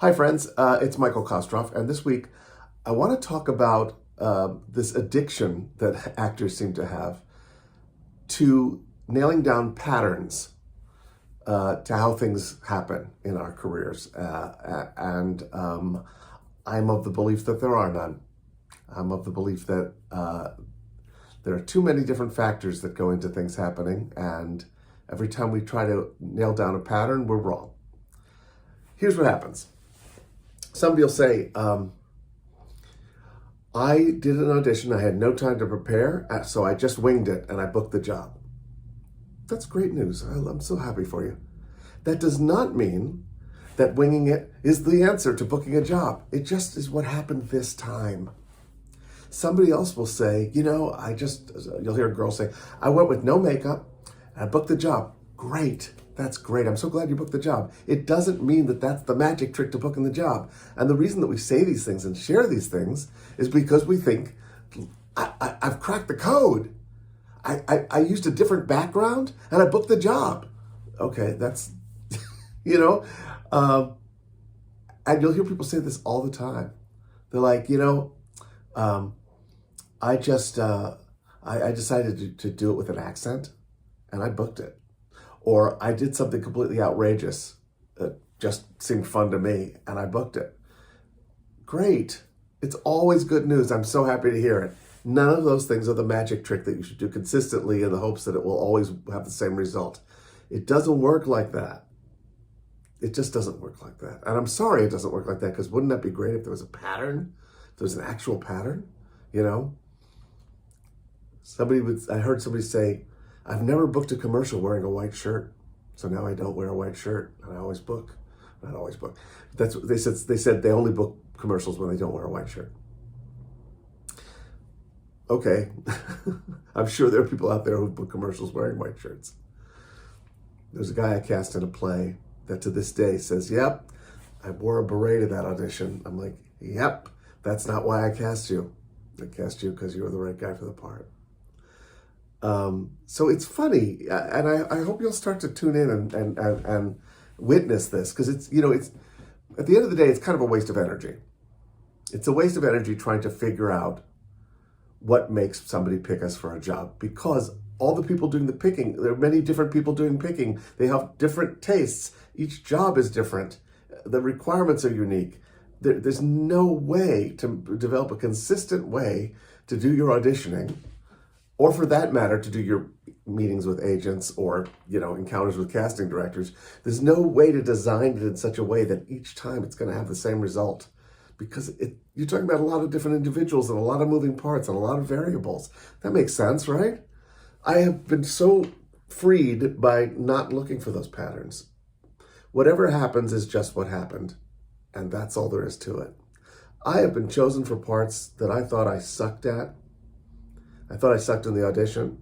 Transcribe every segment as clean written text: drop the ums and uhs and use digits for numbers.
Hi, friends. It's Michael Kostroff, and this week I want to talk about this addiction that actors seem to have to nailing down patterns to how things happen in our careers. And I'm of the belief that there are none. I'm of the belief that there are too many different factors that go into things happening, and every time we try to nail down a pattern, we're wrong. Here's what happens. Somebody will say, I did an audition, I had no time to prepare, so I just winged it and I booked the job. That's great news. I'm so happy for you. That does not mean that winging it is the answer to booking a job. It just is what happened this time. Somebody else will say, you'll hear a girl say, I went with no makeup and I booked the job. Great. That's great. I'm so glad you booked the job. It doesn't mean that that's the magic trick to booking the job. And the reason that we say these things and share these things is because we think, I've cracked the code. I used a different background and I booked the job. Okay, that's, and you'll hear people say this all the time. They're like, I decided to do it with an accent and I booked it. Or I did something completely outrageous that just seemed fun to me and I booked it. Great. It's always good news. I'm so happy to hear it. None of those things are the magic trick that you should do consistently in the hopes that it will always have the same result. It doesn't work like that. It just doesn't work like that. And I'm sorry it doesn't work like that, because wouldn't that be great if there was a pattern? If there was an actual pattern, I heard somebody say, I've never booked a commercial wearing a white shirt, so now I don't wear a white shirt, and I always book. Not always book. That's what they said. They said they only book commercials when they don't wear a white shirt. Okay, I'm sure there are people out there who book commercials wearing white shirts. There's a guy I cast in a play that to this day says, yep, I wore a beret to that audition. I'm like, yep, that's not why I cast you. I cast you because you were the right guy for the part. So it's funny, and I hope you'll start to tune in and witness this, because it's at the end of the day, it's kind of a waste of energy. It's a waste of energy trying to figure out what makes somebody pick us for a job, because all the people doing the picking, there are many different people doing picking. They have different tastes. Each job is different. The requirements are unique. There's no way to develop a consistent way to do your auditioning, or for that matter, to do your meetings with agents or, encounters with casting directors. There's no way to design it in such a way that each time it's going to have the same result, because you're talking about a lot of different individuals and a lot of moving parts and a lot of variables. That makes sense, right? I have been so freed by not looking for those patterns. Whatever happens is just what happened, and that's all there is to it. I have been chosen for parts that I thought I sucked at. I thought I sucked in the audition.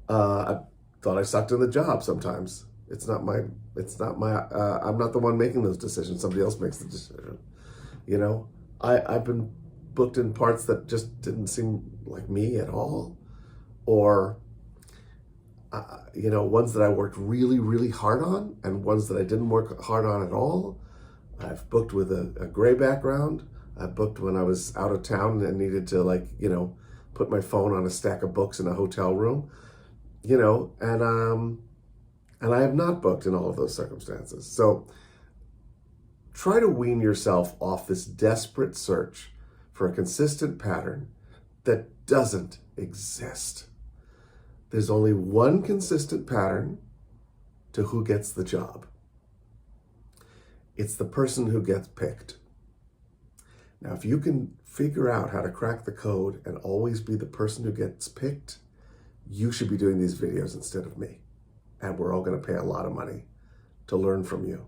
I thought I sucked in the job sometimes. I'm not the one making those decisions. Somebody else makes the decision. I've been booked in parts that just didn't seem like me at all. Or, ones that I worked really, really hard on and ones that I didn't work hard on at all. I've booked with a gray background. I've booked when I was out of town and needed to put my phone on a stack of books in a hotel room, and I have not booked in all of those circumstances. So try to wean yourself off this desperate search for a consistent pattern that doesn't exist. There's only one consistent pattern to who gets the job. It's the person who gets picked. Now, if you can figure out how to crack the code and always be the person who gets picked, you should be doing these videos instead of me. And we're all going to pay a lot of money to learn from you.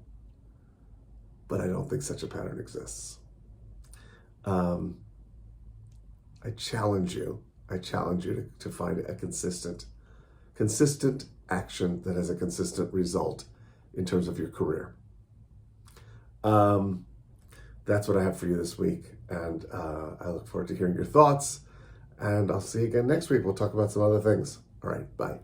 But I don't think such a pattern exists. I challenge you to find a consistent action that has a consistent result in terms of your career. That's what I have for you this week, and I look forward to hearing your thoughts, and I'll see you again next week. We'll talk about some other things. All right, bye.